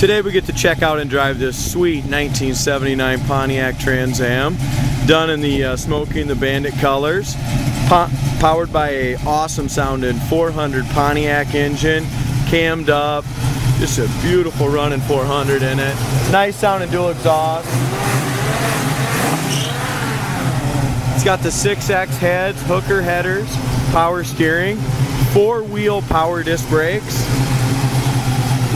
Today we get to check out and drive this sweet 1979 Pontiac Trans Am, done in the Smoking the Bandit colors, powered by a awesome sounding 400 Pontiac engine, cammed up, just a beautiful running 400 in it. Nice sounding dual exhaust. It's got the 6X heads, hooker headers, power steering, 4-wheel power disc brakes,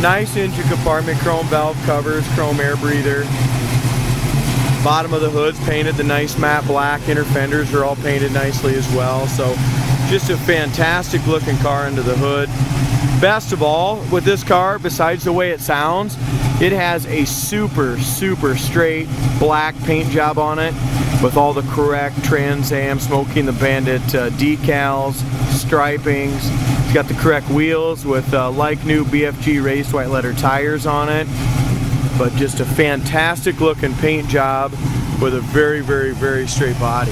nice engine compartment, chrome valve covers, chrome air breather. Bottom of the hood's painted the nice matte black. Inner fenders are all painted nicely as well. So just a fantastic looking car under the hood. Best of all with this car, besides the way it sounds, it has a super straight black paint job on it with all the correct Trans Am Smoking the Bandit decals, stripings. It's got the correct wheels with like new BFG raised white letter tires on it. But just a fantastic looking paint job with a very straight body.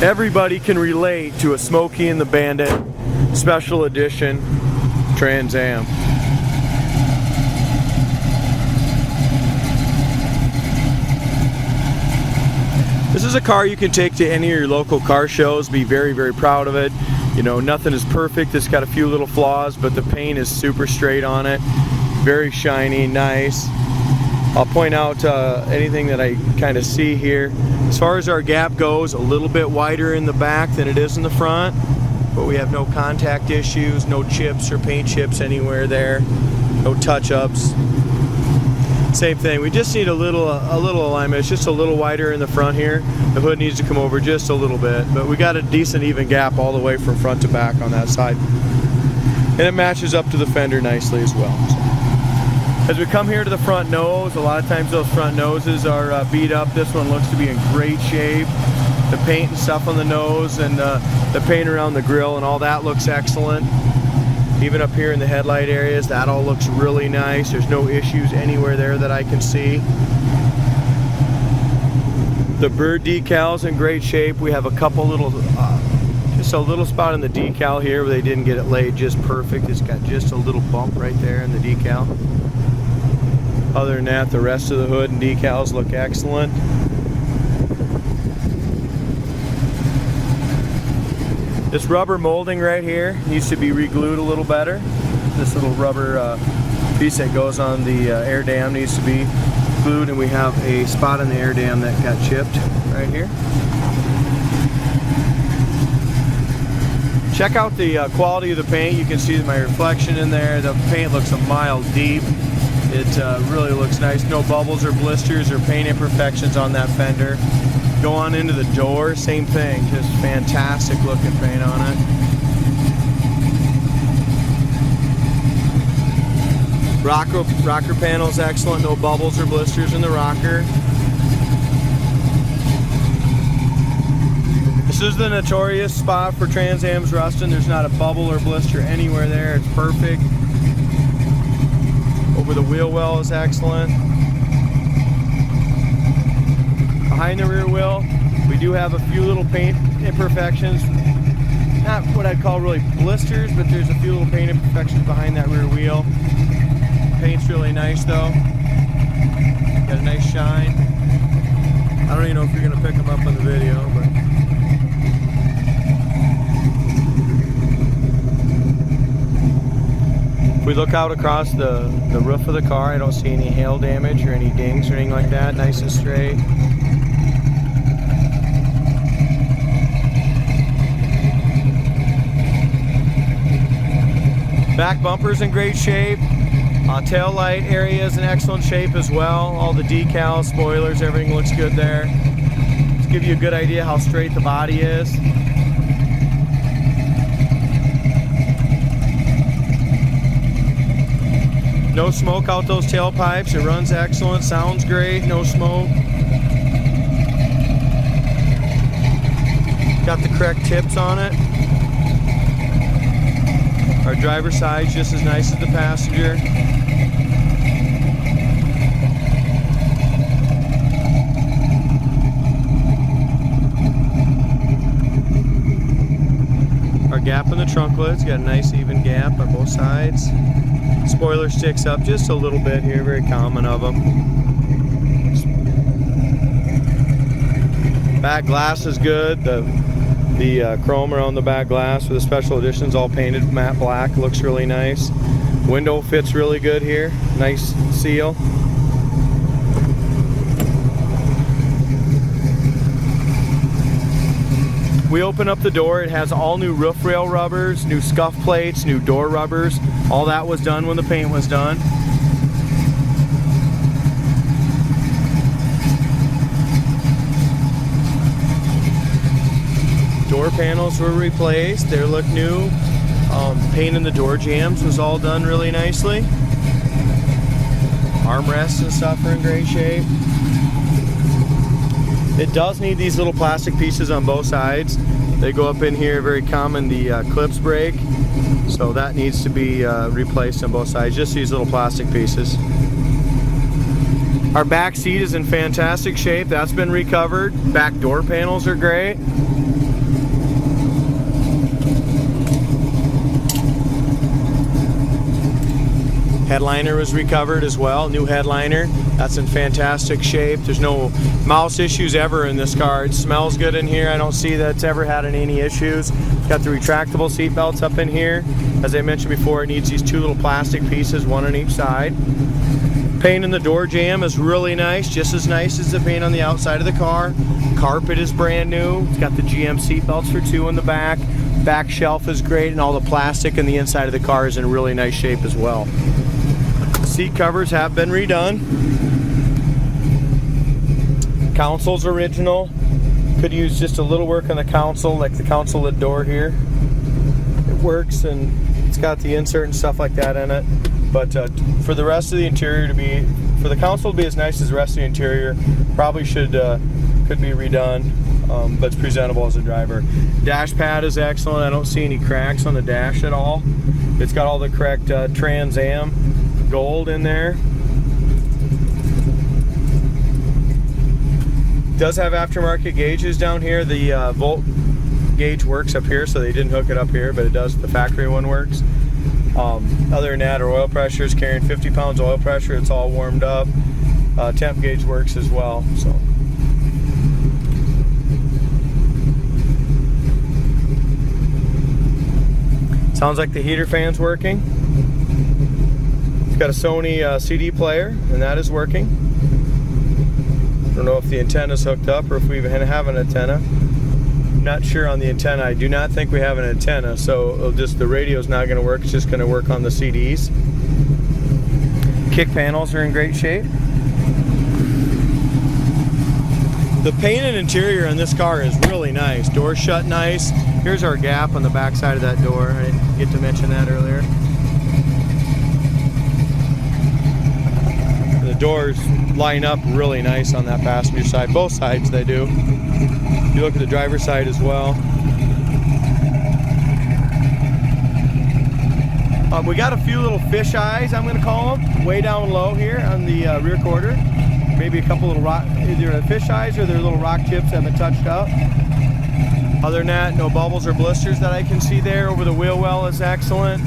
Everybody can relate to a Smokey and the Bandit Special Edition Trans Am. This is a car you can take to any of your local car shows, be very proud of it. You know, nothing is perfect, it's got a few little flaws, but the paint is super straight on it. Very shiny, nice. I'll point out anything that I kind of see here. As far as our gap goes, a little bit wider in the back than it is in the front, but we have no contact issues, no chips or paint chips anywhere there, no touch-ups. Same thing, we just need a little alignment. It's just a little wider in the front here. The hood needs to come over just a little bit, but we got a decent even gap all the way from front to back on that side. And it matches up to the fender nicely as well. So, as we come here to the front nose, a lot of times those front noses are beat up. This one looks to be in great shape. The paint and stuff on the nose and the paint around the grill and all that looks excellent. Even up here in the headlight areas, that all looks really nice. There's no issues anywhere there that I can see. The bird decal's in great shape. We have a couple little, just a little spot in the decal here where they didn't get it laid just perfect. It's got just a little bump right there in the decal. Other than that, the rest of the hood and decals look excellent. This rubber molding right here needs to be re-glued a little better. This little rubber piece that goes on the air dam needs to be glued, and we have a spot in the air dam that got chipped right here. Check out the quality of the paint. You can see my reflection in there. The paint looks a mile deep. It really looks nice. No bubbles or blisters or paint imperfections on that fender. Go on into the door, same thing, just fantastic looking paint on it. Rocker panel's excellent, no bubbles or blisters in the rocker. This is the notorious spot for Trans Am's rusting. There's not a bubble or blister anywhere there, it's perfect. Over the wheel well is excellent. Behind the rear wheel, we do have a few little paint imperfections. Not what I'd call really blisters, but there's a few little paint imperfections behind that rear wheel. Paint's really nice though. Got a nice shine. I don't even know if you're going to pick them up on the video, but if we look out across the roof of the car, I don't see any hail damage or any dings or anything like that. Nice and straight. Back bumper's in great shape. Tail light area is in excellent shape as well. All the decals, spoilers, everything looks good there. To give you a good idea how straight the body is. No smoke out those tailpipes. It runs excellent, sounds great, no smoke. Got the correct tips on it. Our driver's side's just as nice as the passenger. gap in the trunk lid's got a nice even gap on both sides. Spoiler sticks up just a little bit here, very common of them. Back glass is good. The chrome around the back glass for the special editions, all painted matte black, looks really nice. Window fits really good here, nice seal. We open up the door, it has all new roof rail rubbers, new scuff plates, new door rubbers. All that was done when the paint was done. Door panels were replaced, they look new. Paint in the door jambs was all done really nicely. Armrests and stuff are in great shape. It does need these little plastic pieces on both sides. They go up in here, very common, the clips break. So that needs to be replaced on both sides, just these little plastic pieces. Our back seat is in fantastic shape, that's been recovered. Back door panels are great. Headliner was recovered as well, new headliner. That's in fantastic shape. There's no mouse issues ever in this car. It smells good in here. I don't see that it's ever had any issues. It's got the retractable seat belts up in here. As I mentioned before, it needs these two little plastic pieces, one on each side. Paint in the door jamb is really nice, just as nice as the paint on the outside of the car. Carpet is brand new. It's got the GM seat belts for two in the back. Back shelf is great, and all the plastic in the inside of the car is in really nice shape as well. Seat covers have been redone. Console's original. Could use just a little work on the console, like the console lid door here. It works, and it's got the insert and stuff like that in it. But for the rest of the interior to be, for the console to be as nice as the rest of the interior, probably could be redone. But it's presentable as a driver. Dash pad is excellent. I don't see any cracks on the dash at all. It's got all the correct Trans Am gold in there. Does have aftermarket gauges down here. The volt gauge works up here, so they didn't hook it up here, but it does. The factory one works. Other than that, our oil pressure is carrying 50 pounds oil pressure. It's all warmed up. Temp gauge works as well. So. Sounds like the heater fan's working. It's got a Sony CD player, and that is working. I don't know if the antenna's hooked up or if we even have an antenna. Not sure on the antenna. I do not think we have an antenna, so the radio's not going to work. It's just going to work on the CDs. Kick panels are in great shape. The painted interior on this car is really nice. Doors shut nice. Here's our gap on the back side of that door. I didn't get to mention that earlier. The doors line up really nice on that passenger side. Both sides they do. You look at the driver's side as well. We got a few little fish eyes, I'm going to call them, way down low here on the rear quarter. Maybe a couple little rock, either fish eyes or their little rock chips that have been touched up. Other than that, no bubbles or blisters that I can see there. Over the wheel well is excellent.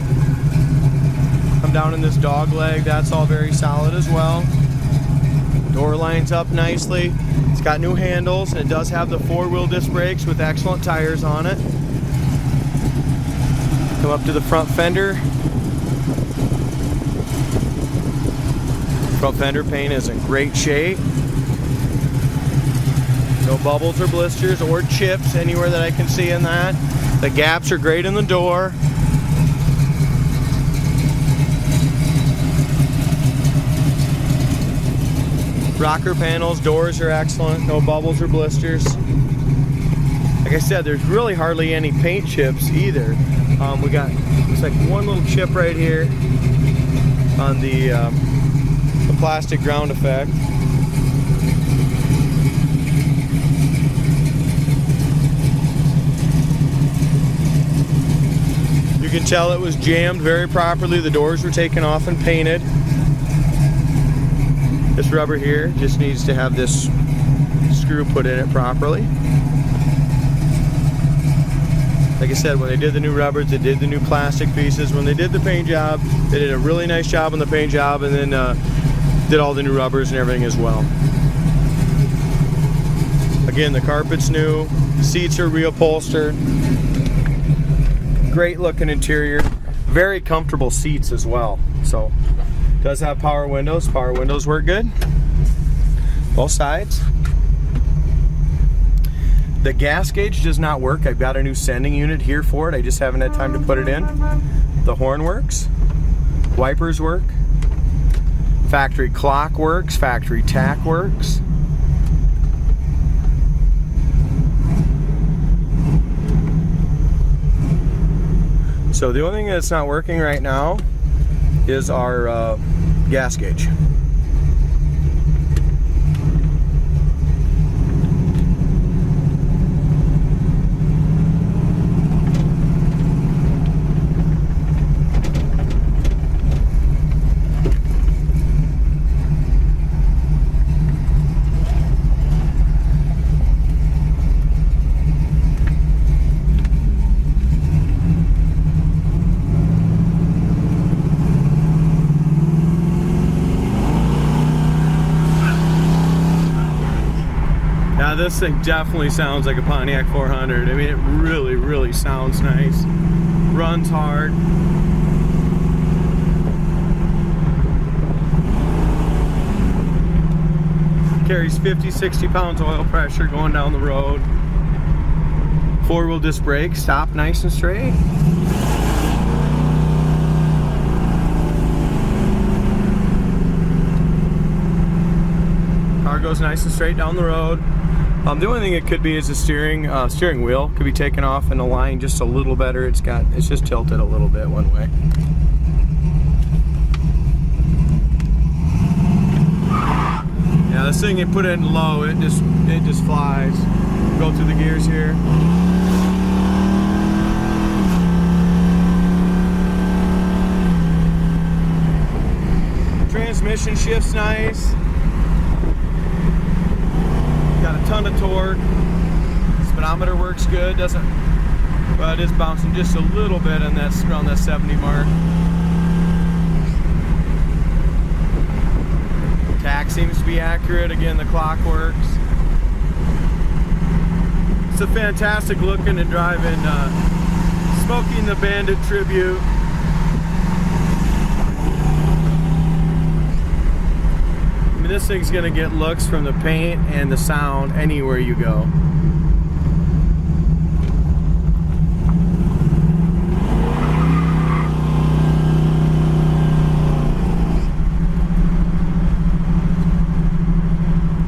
Come down in this dog leg, that's all very solid as well. Door lines up nicely. It's got new handles, and it does have the four-wheel disc brakes with excellent tires on it. Come up to the front fender. Front fender paint is in great shape. No bubbles or blisters or chips anywhere that I can see in that. The gaps are great in the door. Rocker panels, doors are excellent. No bubbles or blisters. Like I said, there's really hardly any paint chips either. We got, looks like one little chip right here on the plastic ground effect. You can tell it was jammed very properly. The doors were taken off and painted. This rubber here just needs to have this screw put in it properly. Like I said, when they did the new rubbers, they did the new plastic pieces. When they did the paint job, they did a really nice job on the paint job, and then did all the new rubbers and everything as well. Again, the carpet's new, seats are reupholstered, great looking interior, very comfortable seats as well. So, does have power windows. Power windows work good, both sides. The gas gauge does not work. I've got a new sending unit here for it. I just haven't had time to put it in. The horn works. Wipers work. Factory clock works. Factory tack works. So the only thing that's not working right now is our gas gauge. This thing definitely sounds like a Pontiac 400. I mean, it really sounds nice. Runs hard. Carries 50-60 pounds oil pressure going down the road. 4-wheel disc brakes, stop nice and straight. Car goes nice and straight down the road. The only thing it could be is the steering wheel could be taken off and aligned just a little better. It's just tilted a little bit one way. Yeah, this thing, you put it in low, it just flies. Go through the gears here. Transmission shifts nice. Got a ton of torque. Speedometer works good. But it's bouncing just a little bit on that around that 70 mark. Tack seems to be accurate. Again, the clock works. It's a fantastic looking and driving, smoking the Bandit Tribute. I mean, this thing's gonna get looks from the paint and the sound anywhere you go.